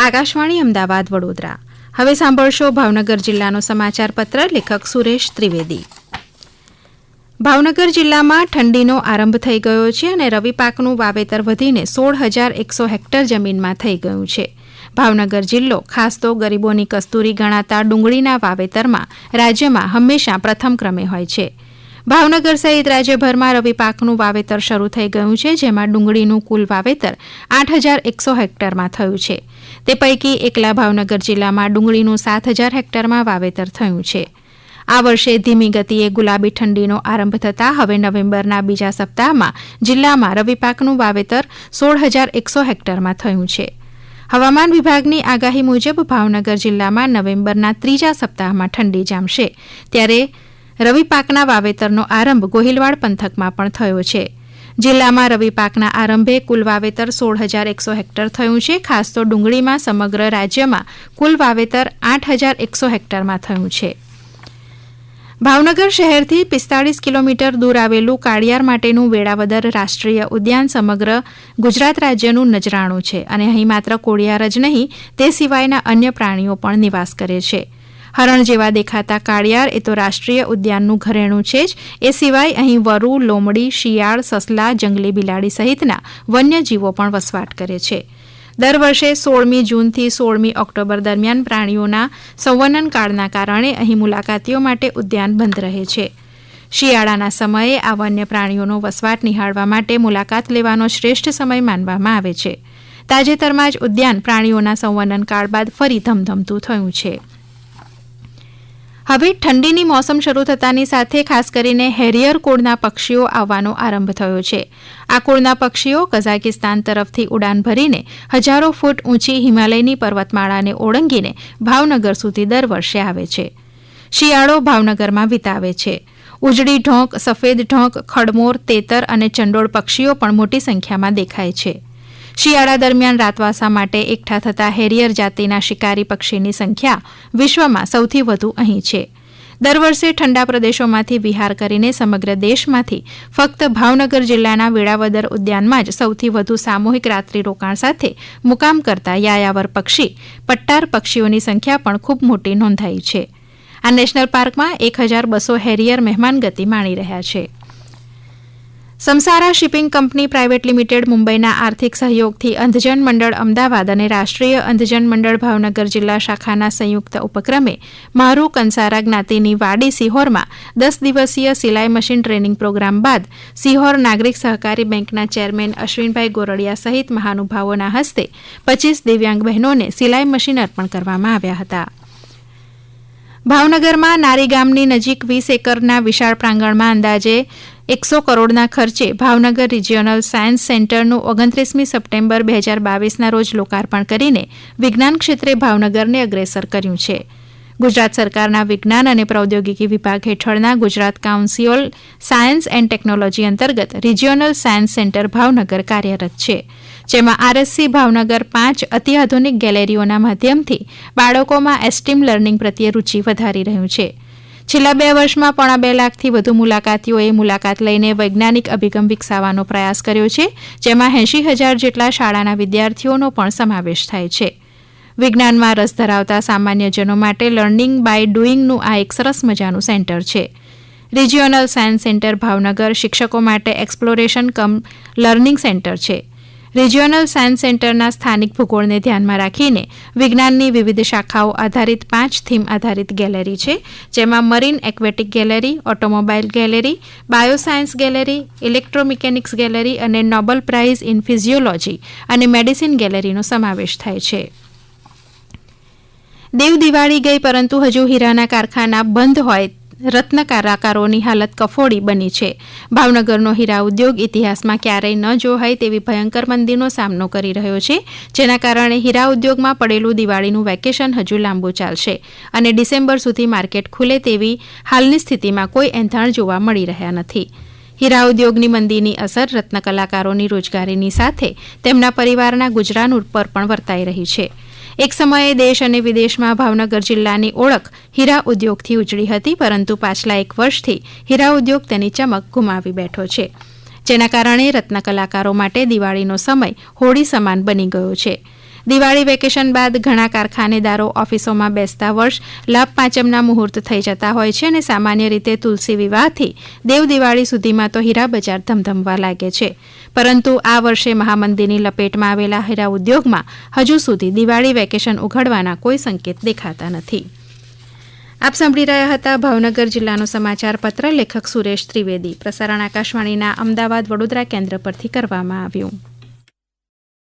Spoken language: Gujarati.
આકાશવાણી અમદાવાદ વડોદરા. હવે સાંભળશો ભાવનગર જિલ્લાનો સમાચાર પત્ર. લેખક સુરેશ ત્રિવેદી. ભાવનગર જિલ્લામાં ઠંડીનો આરંભ થઈ ગયો છે અને રવિ પાકનું વાવેતર વધીને 16,100 હેક્ટર જમીનમાં થઈ ગયું છે. ભાવનગર જિલ્લો ખાસ તો ગરીબોની કસ્તુરી ગણાતા ડુંગળીના વાવેતરમાં રાજ્યમાં હંમેશા પ્રથમ ક્રમે હોય છે. ભાવનગર સહિત રાજ્યભરમાં રવિ પાકનું વાવેતર શરૂ થઈ ગયું છે, જેમાં ડુંગળીનું કુલ વાવેતર 8,100 હેક્ટરમાં થયું છે. તે પૈકી એકલા ભાવનગર જિલ્લામાં ડુંગળીનું 7,000 હેક્ટરમાં વાવેતર થયું છે. આ વર્ષે ધીમી ગતિએ ગુલાબી ઠંડીનો આરંભ થતાં હવે નવેમ્બરના બીજા સપ્તાહમાં જિલ્લામાં રવિ પાકનું વાવેતર 16,100 હેક્ટરમાં થયું છે. હવામાન વિભાગની આગાહી મુજબ ભાવનગર જિલ્લામાં નવેમ્બરના ત્રીજા સપ્તાહમાં ઠંડી જામશે, ત્યારે રવિ પાકના વાવેતરનો આરંભ ગોહિલવાડ પંથકમાં પણ થયો છે. જિલ્લામાં રવિ પાકના આરંભે કુલ વાવેતર 16,100 હેક્ટર થયું છે. ખાસ તો ડુંગળીમાં સમગ્ર રાજ્યમાં કુલ વાવેતર 8,100 હેક્ટરમાં થયું છે. ભાવનગર શહેરથી 45 કિલોમીટર દૂર આવેલું કાળિયાર માટેનું વેળાવદર રાષ્ટ્રીય ઉદ્યાન સમગ્ર ગુજરાત રાજ્યનું નજરાણું છે અને અહીં માત્ર કોળિયાર જ નહીં, તે સિવાયના અન્ય પ્રાણીઓ પણ નિવાસ કરે છે. હરણ જેવા દેખાતા કાળિયાર એ તો રાષ્ટ્રીય ઉદ્યાનનું ઘરેણું છે જ. એ સિવાય અહીં વરુ, લોમડી, શિયાળ, સસલા, જંગલી બિલાડી સહિતના વન્યજીવો પણ વસવાટ કરે છે. દર વર્ષે 16મી જૂનથી 16મી ઓક્ટોબર દરમિયાન પ્રાણીઓના સંવનન કાળના કારણે અહીં મુલાકાતીઓ માટે ઉદ્યાન બંધ રહે છે. શિયાળાના સમયે આ વન્ય પ્રાણીઓનો વસવાટ નિહાળવા માટે મુલાકાત લેવાનો શ્રેષ્ઠ સમય માનવામાં આવે છે. તાજેતરમાં જ ઉદ્યાન પ્રાણીઓના સંવનન કાળ બાદ ફરી ધમધમતું થયું છે. હવે ઠંડીની મોસમ શરૂ થતાની સાથે ખાસ કરીને હેરિયર કુળના પક્ષીઓ આવવાનો આરંભ થયો છે. આ કુળના પક્ષીઓ કઝાકિસ્તાન તરફથી ઉડાન ભરીને હજારો ફૂટ ઊંચી હિમાલયની પર્વતમાળાને ઓળંગીને ભાવનગર સુધી દર વર્ષે આવે છે. શિયાળો ભાવનગરમાં વિતાવે છે. ઉજળી ઢોંક, સફેદ ઢોંક, ખડમોર, તેતર અને ચંડોળ પક્ષીઓ પણ મોટી સંખ્યામાં દેખાય છે. શિયાળા દરમિયાન રાતવાસા માટે એકઠા થતા હેરિયર જાતિના શિકારી પક્ષીની સંખ્યા વિશ્વમાં સૌથી વધુ અહીં છે. દર વર્ષે ઠંડા પ્રદેશોમાંથી વિહાર કરીને સમગ્ર દેશમાંથી ફક્ત ભાવનગર જિલ્લાના વેળાવદર ઉદ્યાનમાં જ સૌથી વધુ સામૂહિક રાત્રિ રોકાણ સાથે મુકામ કરતા યાયાવર પક્ષી પટ્ટાર પક્ષીઓની સંખ્યા પણ ખૂબ મોટી નોંધાઈ છે. આ નેશનલ પાર્કમાં 1,200 હેરિયર મહેમાનગતિ માણી રહ્યા છે. સમસારા શિપિંગ કંપની પ્રાઇવેટ લિમિટેડ મુંબઈના આર્થિક સહયોગથી અંધજન મંડળ અમદાવાદ અને રાષ્ટ્રીય અંધજન મંડળ ભાવનગર જિલ્લા શાખાના સંયુક્ત ઉપક્રમે મારૂ કંસારા જ્ઞાતિની વાડી સિહોરમાં 10 દિવસીય સિલાઈ મશીન ટ્રેનિંગ પ્રોગ્રામ બાદ સિહોર નાગરિક સહકારી બેંકના ચેરમેન અશ્વિનભાઈ ગોરડિયા સહિત મહાનુભાવોના હસ્તે 25 દિવ્યાંગ બહેનોને સિલાઈ મશીન અર્પણ કરવામાં આવ્યા હતા. ભાવનગરમાં નારી ગામની નજીક 20 એકરના વિશાળ પ્રાંગણમાં અંદાજે 100 કરોડના ખર્ચે ભાવનગર રિજિયોનલ સાયન્સ સેન્ટરનું 29મી સપ્ટેમ્બર 2022ના રોજ લોકાર્પણ કરીને વિજ્ઞાન ક્ષેત્રે ભાવનગરને અગ્રેસર કર્યું છે. ગુજરાત સરકારના વિજ્ઞાન અને પ્રૌદ્યોગિકી વિભાગ હેઠળના Gujarat council science and technology અંતર્ગત રિજિયોનલ સાયન્સ સેન્ટર ભાવનગર કાર્યરત છે, જેમાં આરએસસી ભાવનગર 5 અત્યાધુનિક ગેલેરીઓના માધ્યમથી બાળકોમાં એસ્ટીમ લર્નિંગ પ્રત્યે રૂચિ વધારી રહ્યું છે. છેલ્લા 2 વર્ષમાં 2.5 લાખથી વધુ મુલાકાતીઓએ મુલાકાત લઈને વૈજ્ઞાનિક અભિગમ વિકસાવવાનો પ્રયાસ કર્યો છે, જેમાં 80,000 જેટલા શાળાના વિદ્યાર્થીઓનો પણ સમાવેશ થાય છે. વિજ્ઞાનમાં રસ ધરાવતા સામાન્યજનો માટે લર્નિંગ બાય ડુઇંગનું આ એક સરસ મજાનું સેન્ટર છે. રિજિયોનલ સાયન્સ સેન્ટર ભાવનગર શિક્ષકો માટે એક્સપ્લોરેશન કમ લર્નિંગ સેન્ટર છે. રિજિયોનલ સાયન્સ સેન્ટરના સ્થાનિક ભૂગોળને ધ્યાનમાં રાખીને વિજ્ઞાનની વિવિધ શાખાઓ આધારિત 5 થીમ આધારિત ગેલેરી છે, જેમાં marine aquatic gallery, automobile gallery, bioscience gallery, electromechanics gallery અને નોબલ પ્રાઇઝ ઇન ફિઝિયોલોજી અને મેડિસિન ગેલેરીનો સમાવેશ થાય છે. દેવ દિવાળી ગઈ પરંતુ હજુ હીરાના કારખાના બંધ હોય રત્ન કલાકારોની હાલત કફોડી બની છે. ભાવનગરનો હીરા ઉદ્યોગ ઇતિહાસમાં ક્યારેય ન જોવાય તેવી ભયંકર મંદીનો સામનો કરી રહ્યો છે, જેના કારણે હીરા ઉદ્યોગમાં પડેલું દિવાળીનું વેકેશન હજુ લાંબુ ચાલશે અને ડિસેમ્બર સુધી માર્કેટ ખુલે તેવી હાલની સ્થિતિમાં કોઈ એંધાણ જોવા મળી રહ્યા નથી. હીરા ઉદ્યોગની મંદીની અસર રત્ન કલાકારોની રોજગારીની સાથે તેમના પરિવારના ગુજરાન ઉપર પણ વર્તાઈ રહી છે. એક સમયે દેશ અને વિદેશમાં ભાવનગર જિલ્લાની ઓળખ હીરા ઉદ્યોગથી ઉજળી હતી, પરંતુ પાછલા 1 વર્ષથી હીરા ઉદ્યોગ તેની ચમક ગુમાવી બેઠો છે, જેના કારણે રત્ન કલાકારો માટે દિવાળીનો સમય હોળી સમાન બની ગયો છે. દિવાળી વેકેશન બાદ ઘણા કારખાનેદારો ઓફિસોમાં બેસતા વર્ષ લાભ પાંચમના મુહૂર્ત થઈ જતા હોય છે અને સામાન્ય રીતે તુલસી વિવાહથી દેવ દિવાળી સુધીમાં તો હીરા બજાર ધમધમવા લાગે છે, પરંતુ આ વર્ષે મહામંદીની લપેટમાં આવેલા હીરા ઉદ્યોગમાં હજુ સુધી દિવાળી વેકેશન ઉઘડવાના કોઈ સંકેત દેખાતા નથી. આપ સાંભળી રહ્યા હતા ભાવનગર જિલ્લાનો સમાચાર પત્ર. લેખક સુરેશ ત્રિવેદી. પ્રસારણ આકાશવાણીના અમદાવાદ વડોદરા કેન્દ્ર પરથી કરવામાં આવ્યું.